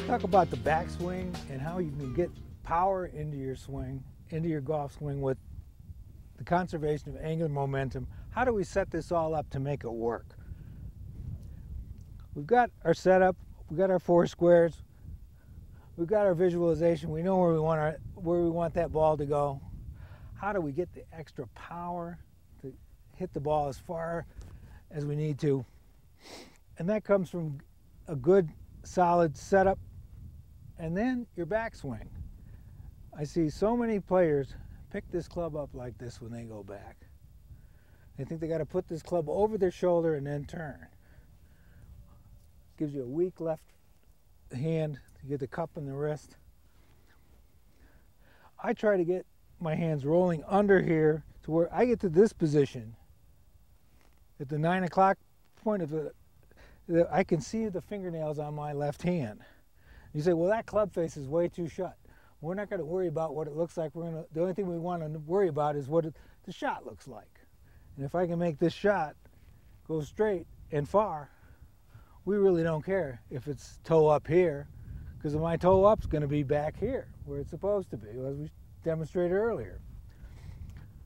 Talk about the backswing and how you can get power into your swing, into your golf swing with the conservation of angular momentum. How do we set this all up to make it work? We've got our setup, we've got our four squares, we've got our visualization, we know where we want that ball to go. How do we get the extra power to hit the ball as far as we need to? And that comes from a good solid setup and then your backswing. I see so many players pick this club up like this when they go back. They think they got to put this club over their shoulder and then turn. Gives you a weak left hand to get the cup in the wrist. I try to get my hands rolling under here to where I get to this position. At the 9 o'clock point of it, I can see the fingernails on my left hand. You say, well, that club face is way too shut. We're not going to worry about what it looks like. The only thing we want to worry about is what the shot looks like. And if I can make this shot go straight and far, we really don't care if it's toe up here, because my toe up's going to be back here where it's supposed to be, as we demonstrated earlier.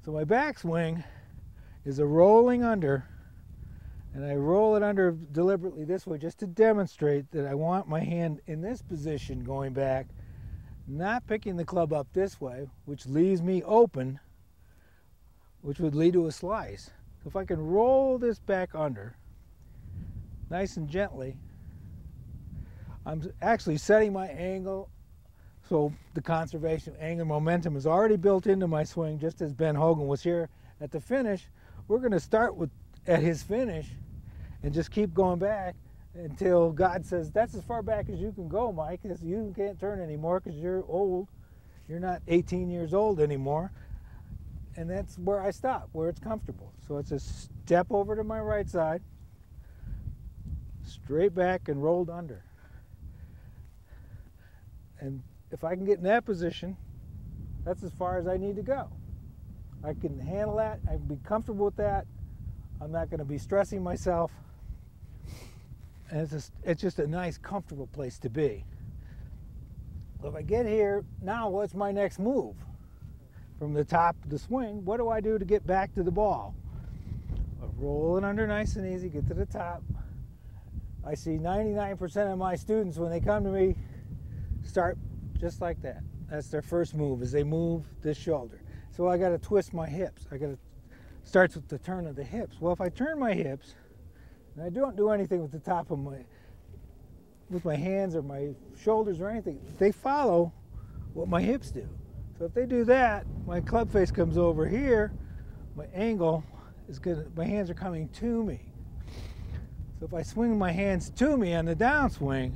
So my backswing is a rolling under, and I roll it under deliberately this way just to demonstrate that I want my hand in this position going back, not picking the club up this way, which leaves me open, which would lead to a slice. So if I can roll this back under nice and gently, I'm actually setting my angle so the conservation of angular momentum is already built into my swing, just as Ben Hogan was here at the finish. We're going to start at his finish and just keep going back until God says, that's as far back as you can go, Mike, because you can't turn anymore because you're old. You're not 18 years old anymore. And that's where I stop, where it's comfortable. So it's a step over to my right side, straight back and rolled under. And if I can get in that position, that's as far as I need to go. I can handle that. I can be comfortable with that. I'm not going to be stressing myself. And it's just a nice, comfortable place to be. If I get here, now what's my next move? From the top of the swing, what do I do to get back to the ball? I roll it under nice and easy, get to the top. I see 99% of my students, when they come to me, start just like that. That's their first move, is they move this shoulder. So I got to twist my hips. Starts with the turn of the hips. Well, if I turn my hips, and I don't do anything with the top of with my hands or my shoulders or anything, they follow what my hips do. So if they do that, my club face comes over here, my angle is my hands are coming to me. So if I swing my hands to me on the downswing,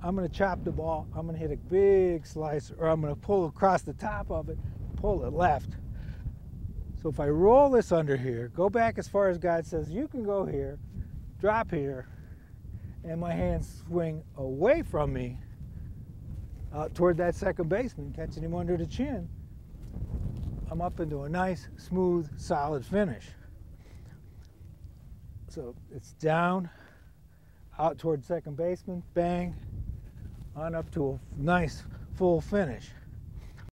I'm going to chop the ball, I'm going to hit a big slice, or I'm going to pull across the top of it, pull it left. So if I roll this under here, go back as far as God says you can go here, drop here, and my hands swing away from me out toward that second baseman, catching him under the chin, I'm up into a nice, smooth, solid finish. So it's down, out toward second baseman, bang, on up to a nice, full finish.